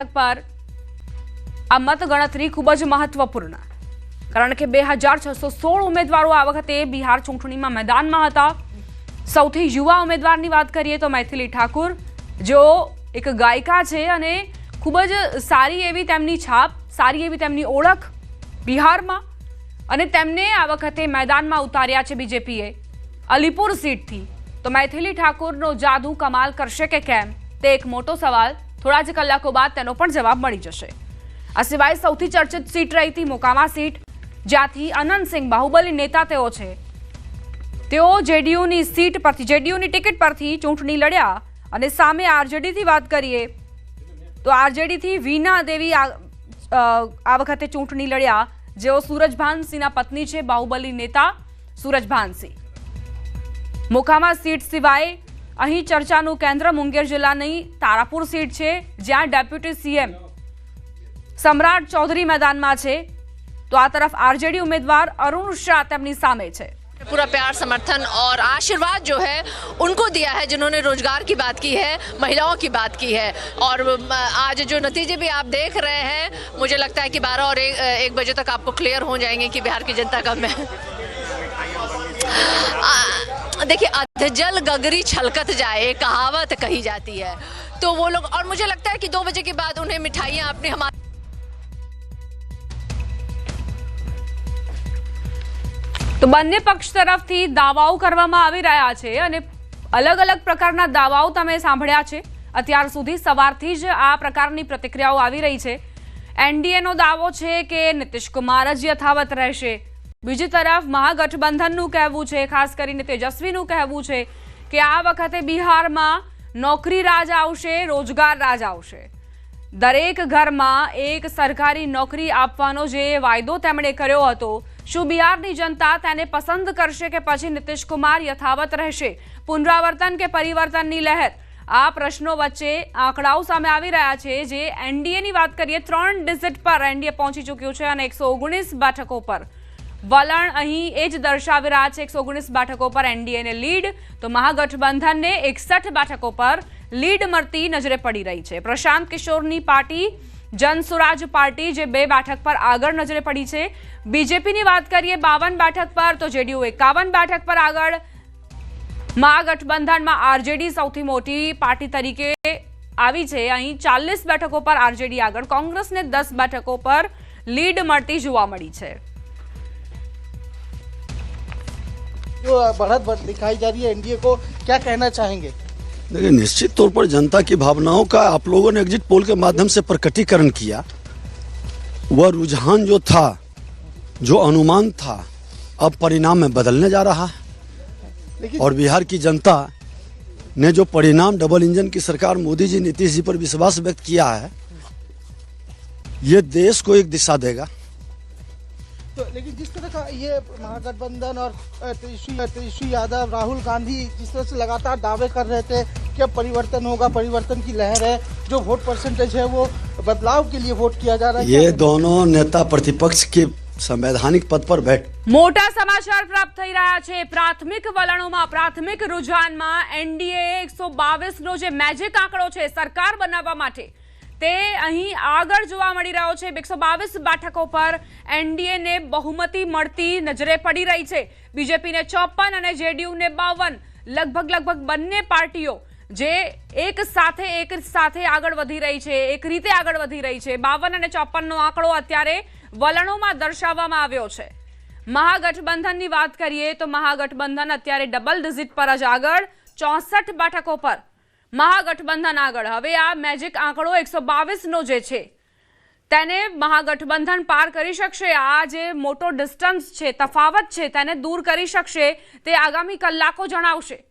पर आ मतगणतरी खूब ज महत्वपूर्ण कारण के 2616 उम्मीदवारों आ वखते बिहार चूंटणीमां मैदानमां हता। सौथी युवा उम्मीदवारनी वात करीए तो मैथिली ठाकुर जो एक गायिका छे अने खूब ज सारी एवी तेमनी छाप, सारी एवी तेमनी ओळख बिहारमां अने तेमने आ वखते मैदानमां उतार्या छे बीजेपीए अलीपुर सीटथी। तो मैथिली ठाकुरनो जादू कमाल करशे के केम ते एक मोटो सवाल। थोड़ा ज कलाको बाद तेनो पण जवाब मळी जशे। आ सिवाय सौथी चर्चित सीट रही थी मोकामा सीट, ज्यांथी अनंत सिंह बाहुबली नेता तेओ छे। तेओ जेडीयूनी सीट परथी, जेडीयूनी टिकट परथी चूंटणी लड्या अने सामे आरजेडी थी वात करीए तो आरजेडी थी वीना देवी आ वखते चूंटणी लड्या, जेओ सूरजभानसिंहना पत्नी छे, बाहुबली नेता सूरजभानसिंह। मोकामा सीट सिवाय અહીં ચર્ચાનું કેન્દ્ર મુંગેર જિલ્લાની તારાપુર સીટ છે, જ્યાં ડેપ્યુટી સીએમ સમ્રાટ ચૌધરી मैदाનમાં છે તો આ તરફ આરજેડી ઉમેદવાર અરુણ શાહ તેમની સામે છે। पूरा प्यार, समर्थन और आशीर्वाद जो है उनको दिया है जिन्होंने रोजगार की बात की है, महिलाओं की बात की है। और आज जो नतीजे भी आप देख रहे हैं, मुझे लगता है कि 12 और 1 बजे तक आपको क्लियर हो जाएंगे कि बिहार की जनता कब में। देखिए, अधजल गगरी छलकत जाए एक कहावत कही जाती है, तो वो लोग, और मुझे लगता है कि 2 बजे के बाद उन्हें मिठाइयां अपने हमारे तो बंने पक्ष तरफथी दावाओ करवामां आवी रह्या छे अने अलग अलग प्रकारना दावाओ तमे सांभळ्या छे। अत्यार सुधी सवारथी ज आ प्रकारनी प्रतिक्रियाओ आवी रही छे। एनडीए नो दावो छे के नीतीश कुमार ज यथावत रहेशे। बीजी तरफ महागठबंधननुं कहेवुं छे, खास करीने तेजस्वीनुं कहेवुं छे के आ वखते बिहारमां नौकरी राज आवशे, रोजगार राज आवशे। दरेक घरमां एक सरकारी नौकरी आपवानो जे वायदो तेमणे कर्यो हतो, शुं बिहारनी जनता तेने पसंद करशे के पछी नीतीश कुमार यथावत रहेशे? पुनरावर्तन के परिवर्तननी लहर, आ प्रश्नों वच्चे आंकड़ाओ सामे आवी रह्या छे। जे एनडीएनी वात करीए 3 डिजिट पर एनडीए पहोंची चूक्युं छे अने 119 बेठको पर वलण अहीं ए ज दर्शावी रह्या छे। 119 बेठको पर एनडीए ने लीड, तो महागठबंधन ने 61 बेठको पर लीड मळती नजरे पड़ी रही है। प्रशांत किशोरनी पार्टी जनसुराज पार्टी जे 2 बेठक पर आगळ नजरे पड़ी है। बीजेपी नी बात करिए 52 बेठक पर, तो जेडीयू 51 बेठक पर आगळ। महागठबंधन में आरजेडी सौथी मोटी पार्टी तरीके आवी छे। अहीं 40 बेठकों पर आरजेडी आगळ, कांग्रेस ने 10 बेठकों पर लीड मळती जोवा मळी छे। जो बढ़त दिखाई जा रही है एनडीए को, क्या कहना चाहेंगे? देखिए, निश्चित तौर पर जनता की भावनाओं का आप लोगों ने एग्जिट पोल के माध्यम से प्रकटीकरण किया। वह रुझान जो था, जो अनुमान था, अब परिणाम में बदलने जा रहा है। और बिहार की जनता ने जो परिणाम डबल इंजन की सरकार मोदी जी, नीतीश जी पर विश्वास व्यक्त किया है, ये देश को एक दिशा देगा। तो लेकिन जिस तरह का ये महागठबंधन और तेजस्वी यादव, राहुल गांधी जिस तरह से लगातार दावे कर रहे थे कि अब परिवर्तन होगा, परिवर्तन की लहर है, जो वोट परसेंटेज है वो बदलाव के लिए वोट किया जा रहा है, ये दोनों नेता प्रतिपक्ष के संवैधानिक पद पर बैठ मोटा समाचार प्राप्त थई रह्या छे। प्राथमिक वलणोमां, प्राथमिक रुझानमां एनडीए 122 नो जे मैजिक आंकड़ो छे सरकार बनाववा माटे, ते અહીં આગળ જોવા મળી રહ્યો છે। 122 બેઠકો પર એનડીએ ને બહુમતી મળતી નજરે પડી રહી છે। બીજેપી ને 54 અને જેડીયુ ને 52, લગભગ બંને પાર્ટીઓ જે એક સાથે આગળ વધી રહી છે, એક રીતે આગળ વધી રહી છે। 52 અને 54 નો આંકડો અત્યારે વલણોમાં દર્શાવવામાં આવ્યો છે। મહાગઠબંધનની વાત કરીએ તો મહાગઠબંધન અત્યારે ડબલ ડિજિટ પર જ આગળ, 64 બેઠકો પર महागठबंधन आगळ। हवे आ मैजिक आंकड़ो 122 नो जे छे तेने महागठबंधन पार करी शकशे? आ जे मोटो डिस्टन्स छे, तफावत छे, तेने दूर करी शकशे? ते आगामी कलाको जणावशे।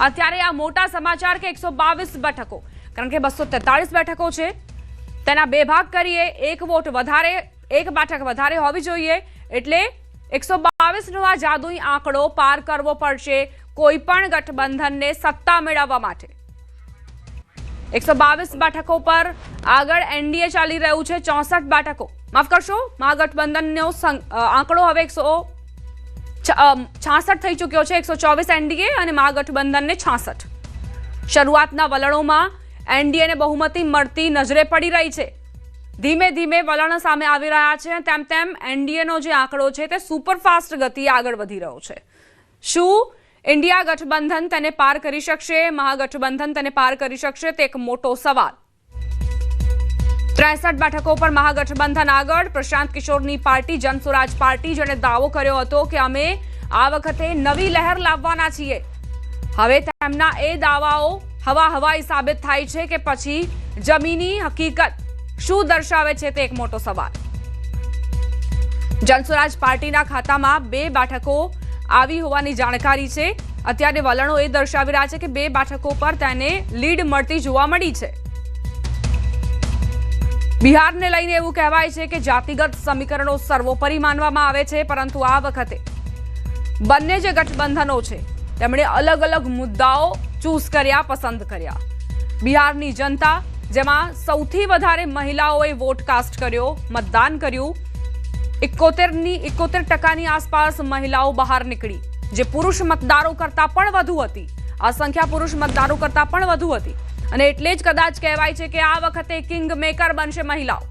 अत्यारे आ मोटा समाचार के 122 बेठको, कारण के 243 बेठको छे, तेना 2 भाग करीए, 1 वोट वधारे, 1 बेठक वधारे होवी जोईए, एटले 122 नो आ जादुई आंकड़ो पार करवो पड़शे कोईपण गठबंधनने सत्ता मेळववा माटे। 122 बेठकों पर आगळ एनडीए चाली रह्यु छे। 64 बेठको, माफ करशो, महागठबंधननो आंकड़ो हवे 166 थई चुक्यो छे। 124 एनडीए अने महागठबंधन ने 66। शरूआतना वलणोमां એનડીએને બહુમતી મળતી નજરે પડી રહી છે. ધીમે ધીમે વલણ સામે આવી રહ્યા છે. તેમ તેમ એનડીએનો જે આંકડો છે તે સુપરફાસ્ટ ગતિએ આગળ વધી રહ્યો છે. શું ઇન્ડિયા ગઠબંધન તેને પાર કરી શકશે? મહાગઠબંધન તેને પાર કરી શકશે? તે એક મોટો સવાલ. 63 બેઠકો પર મહાગઠબંધન આગળ. પ્રશાંત કિશોરની પાર્ટી જનસ્વરાજ પાર્ટી, જેણે દાવો કર્યો હતો કે અમે આ વખતે નવી લહેર લાવવાના છીએ, હવે તેમના એ દાવાઓ હવાઈ સાબિત થાય છે કે પછી જમીની હકીકત શું દર્શાવે છે? તે એક મોટો સવાલ. જનસ્વરાજ પાર્ટીના ખાતામાં 2 બેઠકો આવી હોવાની જાણકારી છે. અત્યારે વલણો એ દર્શાવી રહ્યા છે કે 2 બેઠકો પર તેને લીડ મળતી જોવા મળી છે. બિહારને લઈને એવું કહેવાય છે કે જાતિગત સમીકરણો સર્વોપરી માનવામાં આવે છે, પરંતુ આ વખતે બંને જે ગઠબંધનો છે તેમણે અલગ અલગ મુદ્દાઓ ચૂઝ કર્યા, પસંદ કર્યા. બિહારની જનતા, જેમાં સૌથી વધારે મહિલાઓએ વોટ કાસ્ટ કર્યો, મતદાન કર્યું. 71% આસપાસ મહિલાઓ બહાર નીકળી, જે પુરુષ મતદારો કરતા પણ વધુ હતી. આ સંખ્યા પુરુષ મતદારો કરતા પણ વધુ હતી અને એટલે જ કદાચ કહેવાય છે કે આ વખતે કિંગ મેકર બનશે મહિલાઓ.